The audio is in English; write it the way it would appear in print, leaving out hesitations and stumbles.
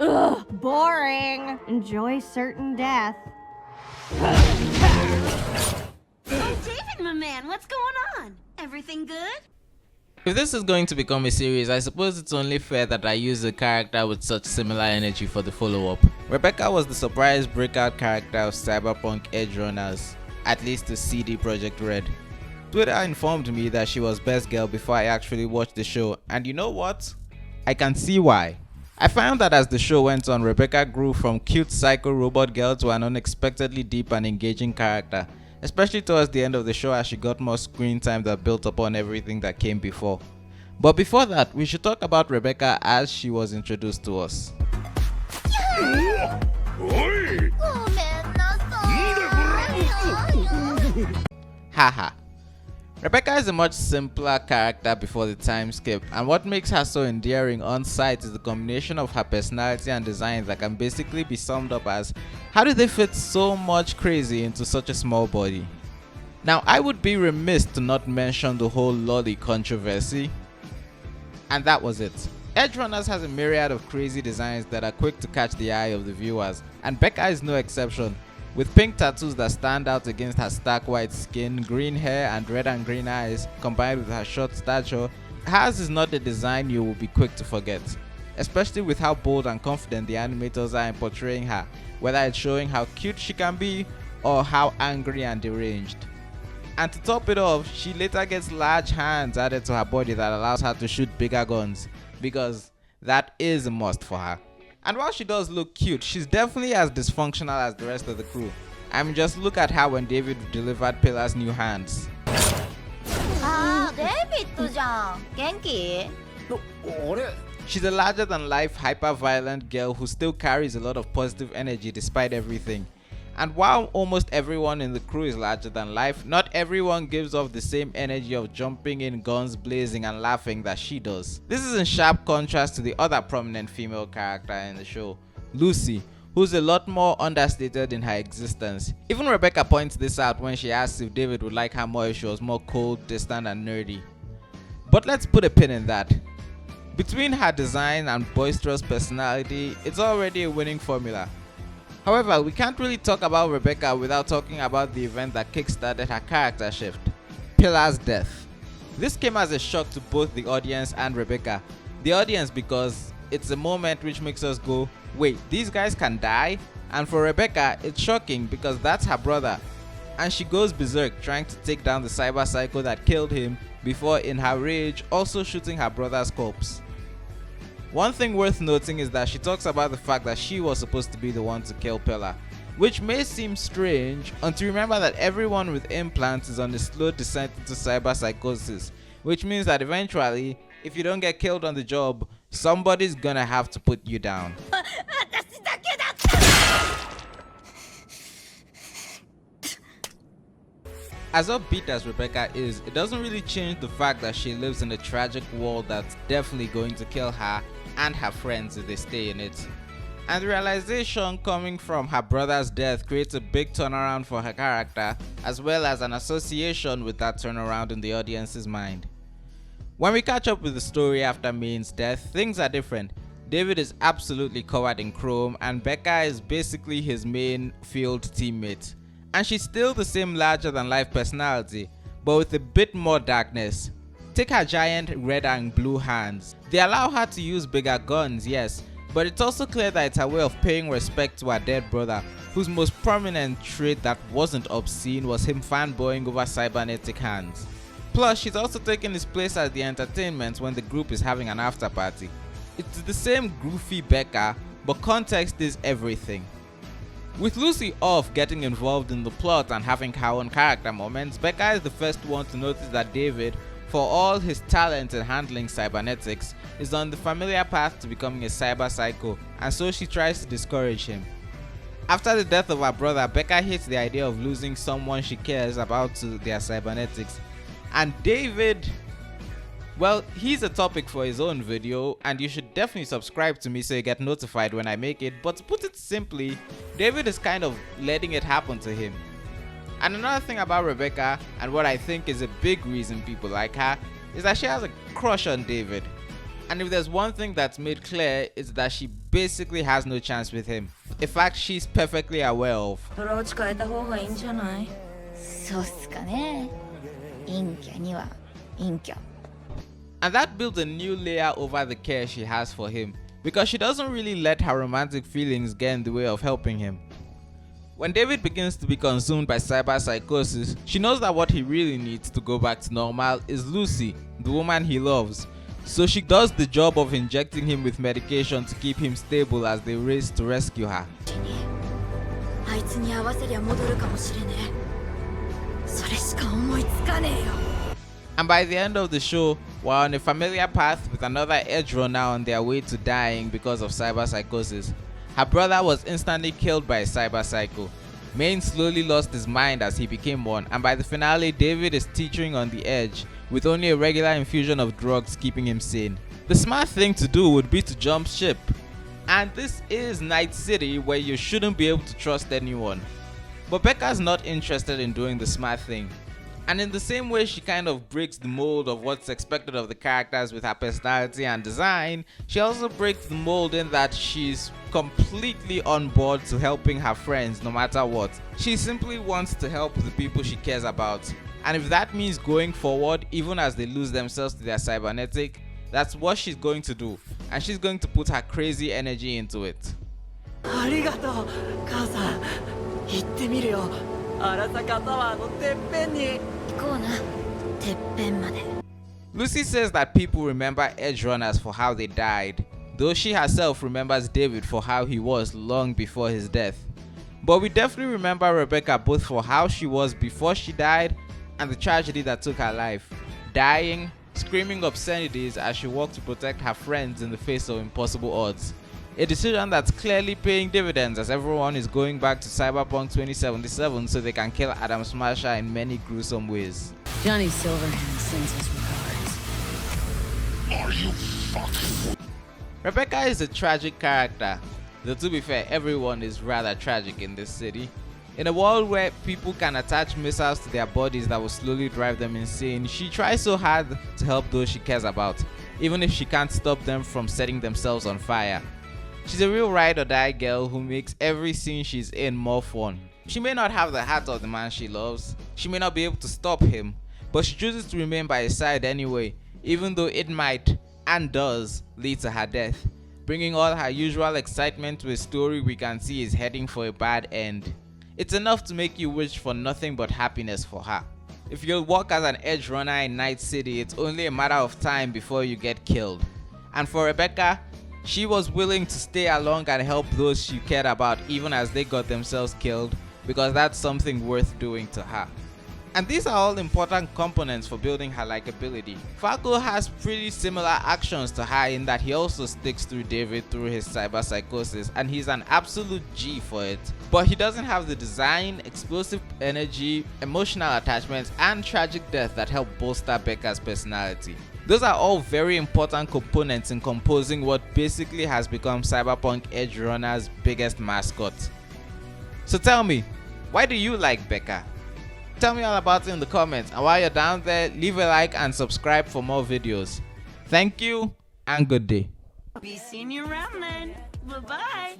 Ugh, boring. Enjoy certain death. Oh, David, my man, what's going on? Everything good? If this is going to become a series, I suppose it's only fair that I use a character with such similar energy for the follow-up. Rebecca was the surprise breakout character of Cyberpunk Ejjirannāzu, at least to CD Projekt Red. Twitter informed me that she was best girl before I actually watched the show, and you know what? I can see why. I found that as the show went on, Rebecca grew from cute psycho robot girl to an unexpectedly deep and engaging character, especially towards the end of the show as she got more screen time that built upon everything that came before. But before that, we should talk about Rebecca as she was introduced to us. Haha. Rebecca is a much simpler character before the time skip, and what makes her so endearing on sight is the combination of her personality and design that can basically be summed up as, how do they fit so much crazy into such a small body? Now, I would be remiss to not mention the whole lolly controversy, and that was it. Edgerunners has a myriad of crazy designs that are quick to catch the eye of the viewers, and Becca is no exception. With pink tattoos that stand out against her stark white skin, green hair and red and green eyes, combined with her short stature, hers is not a design you will be quick to forget. Especially with how bold and confident the animators are in portraying her, whether it's showing how cute she can be or how angry and deranged. And to top it off, she later gets large hands added to her body that allows her to shoot bigger guns, because that is a must for her. And while she does look cute, she's definitely as dysfunctional as the rest of the crew. I mean, just look at her when David delivered Pillar's new hands. She's a larger-than-life, hyper-violent girl who still carries a lot of positive energy despite everything. And while almost everyone in the crew is larger than life, not everyone gives off the same energy of jumping in, guns blazing and laughing that she does. This is in sharp contrast to the other prominent female character in the show, Lucy, who's a lot more understated in her existence. Even Rebecca points this out when she asks if David would like her more if she was more cold, distant and nerdy. But let's put a pin in that. Between her design and boisterous personality, it's already a winning formula. However, we can't really talk about Rebecca without talking about the event that kickstarted her character shift, Pillar's death. This came as a shock to both the audience and Rebecca. The audience because it's a moment which makes us go, wait, these guys can die? And for Rebecca, it's shocking because that's her brother. And she goes berserk trying to take down the cyber psycho that killed him before in her rage also shooting her brother's corpse. One thing worth noting is that she talks about the fact that she was supposed to be the one to kill Pillar, which may seem strange until you remember that everyone with implants is on a slow descent into cyber psychosis, which means that eventually, if you don't get killed on the job, somebody's gonna have to put you down. As upbeat as Rebecca is, it doesn't really change the fact that she lives in a tragic world that's definitely going to kill her and her friends if they stay in it. And the realization coming from her brother's death creates a big turnaround for her character, as well as an association with that turnaround in the audience's mind. When we catch up with the story after Main's death, things are different. David is absolutely covered in chrome and Becca is basically his main field teammate. And she's still the same larger than life personality, but with a bit more darkness. Take her giant red and blue hands. They allow her to use bigger guns, yes, but it's also clear that it's her way of paying respect to her dead brother, whose most prominent trait that wasn't obscene was him fanboying over cybernetic hands. Plus, she's also taking his place as the entertainment when the group is having an after party. It's the same goofy Becca, but context is everything. With Lucy off getting involved in the plot and having her own character moments, Becca is the first one to notice that David, for all his talent in handling cybernetics, is on the familiar path to becoming a cyber psycho, and so she tries to discourage him. After the death of her brother, Becca hates the idea of losing someone she cares about to their cybernetics. And David, well, he's a topic for his own video, and you should definitely subscribe to me so you get notified when I make it. But to put it simply, David is kind of letting it happen to him. And another thing about Rebecca, and what I think is a big reason people like her, is that she has a crush on David. And if there's one thing that's made clear, it's that she basically has no chance with him. In fact, she's perfectly aware of. アプローチ変えた方がいいんじゃない？そうっすかね。陰キャには陰キャ。 And that builds a new layer over the care she has for him, because she doesn't really let her romantic feelings get in the way of helping him. When David begins to be consumed by cyber psychosis, she knows that what he really needs to go back to normal is Lucy, the woman he loves. So she does the job of injecting him with medication to keep him stable as they race to rescue her. あいつに合わせりゃ戻るかもしれねえ。それしか思いつかねえよ。 And by the end of the show, we're on a familiar path with another Edgerunner on their way to dying because of cyber psychosis. Her brother was instantly killed by a cyber psycho. Maine slowly lost his mind as he became one, and by the finale, David is teetering on the edge with only a regular infusion of drugs keeping him sane. The smart thing to do would be to jump ship. And this is Night City, where you shouldn't be able to trust anyone. But Becca's not interested in doing the smart thing. And in the same way she kind of breaks the mold of what's expected of the characters with her personality and design, she also breaks the mold in that she's completely on board to helping her friends no matter what. She simply wants to help the people she cares about. And if that means going forward even as they lose themselves to their cybernetic, that's what she's going to do. And she's going to put her crazy energy into it. ありがとう母さん。行ってみるよ。荒坂タワーのてっぺんに。行こうな。てっぺんまで。 Lucy says that people remember Edgerunners for how they died, though she herself remembers David for how he was long before his death. But we definitely remember Rebecca both for how she was before she died and the tragedy that took her life, dying, screaming obscenities as she walked to protect her friends in the face of impossible odds. A decision that's clearly paying dividends as everyone is going back to Cyberpunk 2077 so they can kill Adam Smasher in many gruesome ways. Johnny Silverhand sends his regards. Rebecca is a tragic character, though to be fair, everyone is rather tragic in this city. In a world where people can attach missiles to their bodies that will slowly drive them insane, she tries so hard to help those she cares about, even if she can't stop them from setting themselves on fire. She's a real ride or die girl who makes every scene she's in more fun. She may not have the heart of the man she loves, she may not be able to stop him, but she chooses to remain by his side anyway, even though it might, and does, lead to her death, bringing all her usual excitement to a story we can see is heading for a bad end. It's enough to make you wish for nothing but happiness for her. If you'll walk as an edge runner in Night City, it's only a matter of time before you get killed. And for Rebecca, she was willing to stay along and help those she cared about even as they got themselves killed, because that's something worth doing to her. And these are all important components for building her likability. Falco has pretty similar actions to her in that he also sticks through David through his cyber psychosis, and he's an absolute G for it. But he doesn't have the design, explosive energy, emotional attachments, and tragic death that help bolster Becca's personality. Those are all very important components in composing what basically has become Cyberpunk Ejjirannāzu's biggest mascot. So tell me, why do you like Becca? Tell me all about it in the comments, and while you're down there, leave a like and subscribe for more videos. Thank you and good day. Be seeing you around then. Bye-bye.